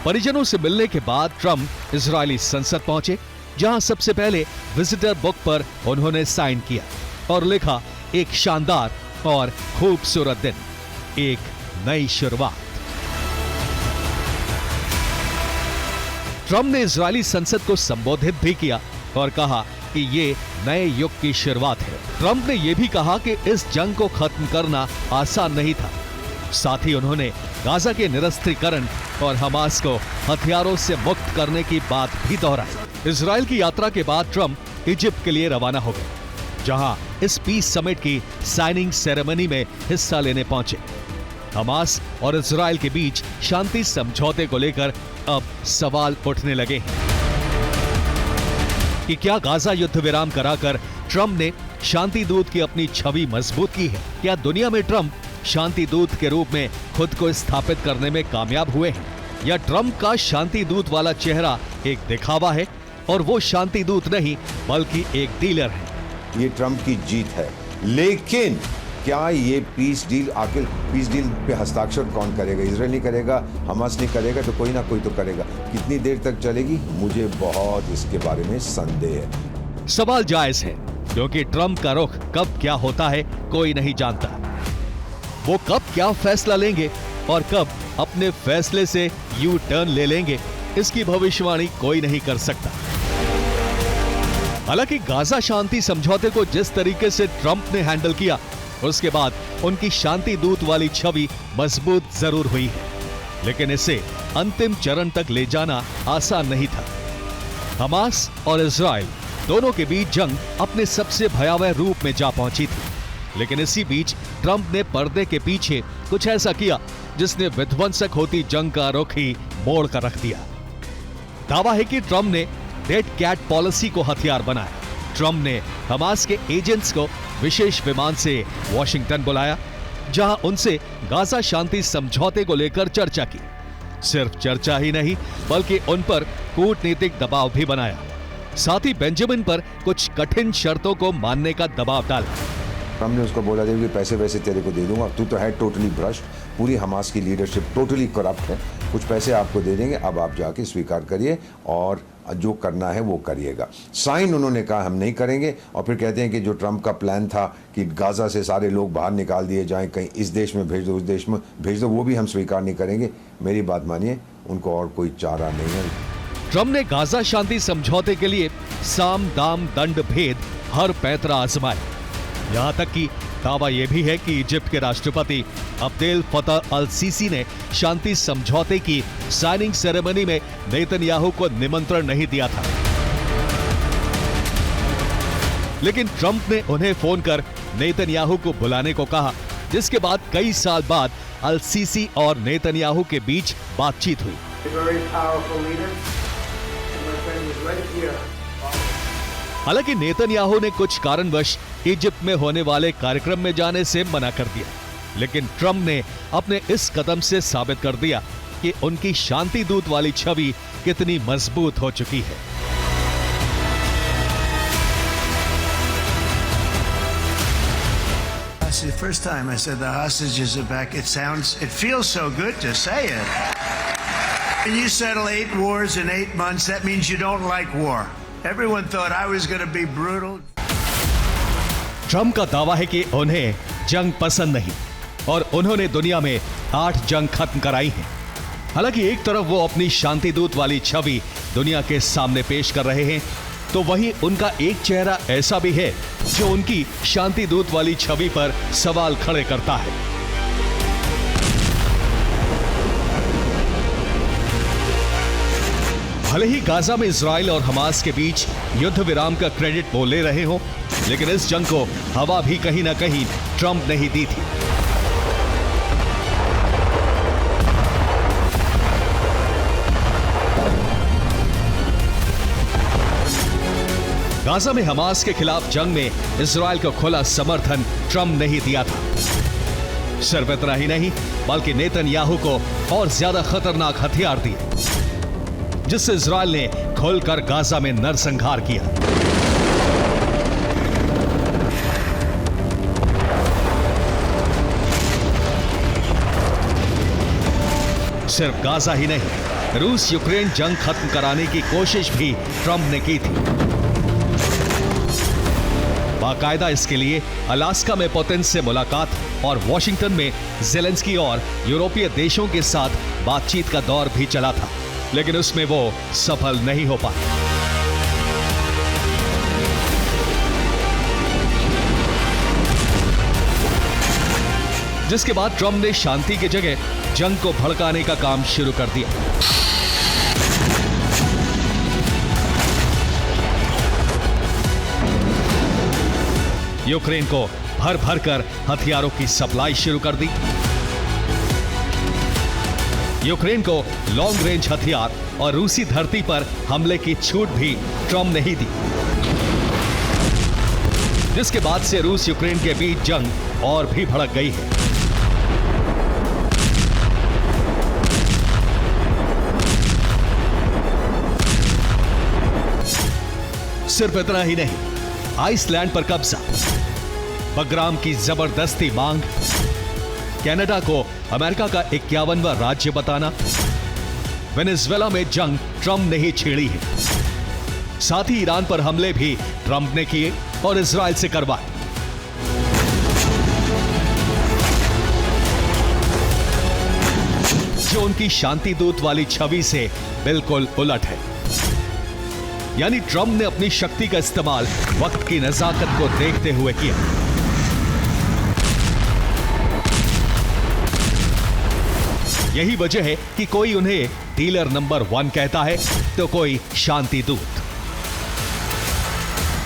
परिजनों से मिलने के बाद ट्रंप इजरायली संसद पहुंचे, जहां सबसे पहले विजिटर बुक पर उन्होंने साइन किया और लिखा, एक शानदार और खूबसूरत दिन, एक नई शुरुआत। ट्रंप ने इजरायली संसद को संबोधित भी किया और कहा कि ये नए युग की शुरुआत है। ट्रंप ने यह भी कहा कि इस जंग को खत्म करना आसान नहीं था। साथ ही उन्होंने गाजा के निरस्त्रीकरण और हमास को हथियारों से मुक्त करने की बात भी दोहराई। इजराइल की यात्रा के बाद ट्रंप इजिप्ट के लिए रवाना हो गए, जहां इस पीस समिट की साइनिंग सेरेमनी में हिस्सा लेने पहुंचे। हमास और इजराइल के बीच शांति समझौते को लेकर अब सवाल उठने लगे हैं कि क्या गाजा युद्ध विराम कराकर ट्रंप ने शांति दूत की अपनी छवि मजबूत की है? क्या दुनिया में ट्रंप शांति दूत के रूप में खुद को स्थापित करने में कामयाब हुए हैं, या ट्रंप का शांति दूत वाला चेहरा एक दिखावा है और वो शांति दूत नहीं बल्कि एक डीलर है? ये ट्रंप की जीत है, लेकिन क्या ये पीस डील, आखिर पीस डील पे हस्ताक्षर कौन करेगा? इजराइल नहीं करेगा, हमास नहीं करेगा, तो कोई ना कोई तो करेगा। कितनी देर तक चलेगी, मुझे बहुत इसके बारे में संदेह है। सवाल जायज है, क्योंकि ट्रंप का रुख कब क्या होता है कोई नहीं जानता। वो कब क्या फैसला लेंगे और कब अपने फैसले से यू टर्न ले लेंगे, इसकी भविष्यवाणी कोई नहीं कर सकता। हालांकि गाजा शांति समझौते को जिस तरीके से ट्रंप ने हैंडल किया, उसके बाद उनकी शांति दूत वाली छवि मजबूत जरूर हुई है, लेकिन इसे अंतिम चरण तक ले जाना आसान नहीं था। हमास और इजराइल दोनों के बीच जंग अपने सबसे भयावह रूप में जा पहुंची थी, लेकिन इसी बीच ट्रंप ने पर्दे के पीछे कुछ ऐसा किया जिसने विध्वंसक होती जंग का रुख ही मोड़ कर रख दिया। दावा है कि ट्रंप ने डेड कैट पॉलिसी को हथियार बनाया। ट्रंप ने हमास के एजेंट्स को विशेष विमान से वॉशिंगटन बुलाया, जहां उनसे गाजा शांति समझौते को लेकर चर्चा की। सिर्फ चर्चा ही नहीं, बल्कि उन पर कूटनीतिक दबाव भी बनाया। साथ ही बेंजामिन पर कुछ कठिन शर्तों को मानने का दबाव डाला। हमने उसको बोला कि पैसे वैसे तेरे को दे दूंगा, तू तो है टोटली भ्रष्ट, पूरी हमास की लीडरशिप टोटली करप्ट है, कुछ पैसे आपको दे देंगे, अब आप जाके स्वीकार करिए और जो करना है वो करिएगा। साइन उन्होंने कहा हम नहीं करेंगे, और फिर कहते हैं कि जो ट्रंप का प्लान था कि गाजा से सारे लोग बाहर निकाल दिए जाएं, कहीं इस देश में भेज दो, उस देश में भेज दो, वो भी हम स्वीकार नहीं करेंगे। मेरी बात मानिए, उनको और कोई चारा नहीं है। ट्रंप ने गाजा शांति समझौते के लिए साम दाम दंड भेद हर पैंतरा आजमाया। यहां तक कि दावा यह भी है कि इजिप्ट के राष्ट्रपति अब्देल फतह अल सीसी ने शांति समझौते की साइनिंग सेरेमनी में नेतन्याहू को निमंत्रण नहीं दिया था, लेकिन ट्रंप ने उन्हें फोन कर नेतन्याहू को बुलाने को कहा, जिसके बाद कई साल बाद अल सीसी और नेतन्याहू के बीच बातचीत हुई। हालांकि नेतन्याहू ने कुछ कारणवश इजिप्ट में होने वाले कार्यक्रम में जाने से मना कर दिया, लेकिन ट्रंप ने अपने इस कदम से साबित कर दिया कि उनकी शांति दूत वाली छवि कितनी मजबूत हो चुकी है। That's the first time I said the hostages are back. It feels so good to say it. When you settle 8 wars in 8 months, that means you don't like war. Everyone thought I was going to be brutal. Trump का दावा है कि उन्हें जंग पसंद नहीं और उन्होंने दुनिया में 8 जंग खत्म कराई हैं। हालांकि एक तरफ वो अपनी शांति दूत वाली छवि दुनिया के सामने पेश कर रहे हैं, तो वहीं उनका एक चेहरा ऐसा भी है जो उनकी शांति दूत वाली छवि पर सवाल खड़े करता है। भले ही गाजा में इजराइल और हमास के बीच युद्ध विराम का क्रेडिट वो ले रहे हो, लेकिन इस जंग को हवा भी कहीं ना कहीं ट्रंप ने ही दी थी। गाजा में हमास के खिलाफ जंग में इजराइल को खुला समर्थन ट्रंप ने ही दिया था। सिर्फ इतना ही नहीं, बल्कि नेतन्याहू को और ज्यादा खतरनाक हथियार दिए, जिससे इजराइल ने खुलकर गाजा में नरसंहार किया। सिर्फ गाजा ही नहीं, रूस यूक्रेन जंग खत्म कराने की कोशिश भी ट्रंप ने की थी। बाकायदा इसके लिए अलास्का में पुतिन से मुलाकात और वॉशिंगटन में ज़ेलेंस्की और यूरोपीय देशों के साथ बातचीत का दौर भी चला था, लेकिन उसमें वो सफल नहीं हो पाए। जिसके बाद ट्रंप ने शांति की जगह जंग को भड़काने का काम शुरू कर दिया। यूक्रेन को भर भर कर हथियारों की सप्लाई शुरू कर दी। यूक्रेन को लॉन्ग रेंज हथियार और रूसी धरती पर हमले की छूट भी ट्रंप ने ही दी, जिसके बाद से रूस यूक्रेन के बीच जंग और भी भड़क गई है। सिर्फ इतना ही नहीं, आइसलैंड पर कब्जा, बग्राम की जबरदस्ती मांग, कनाडा को अमेरिका का 51वां राज्य बताना, वेनेजुएला में जंग ट्रंप ने ही छेड़ी है। साथ ही ईरान पर हमले भी ट्रंप ने किए और इजराइल से करवाए। जो उनकी शांति दूत वाली छवि से बिल्कुल उलट है। यानी ट्रंप ने अपनी शक्ति का इस्तेमाल वक्त की नजाकत को देखते हुए किया। यही वजह है कि कोई उन्हें डीलर नंबर 1 कहता है तो कोई शांति दूत।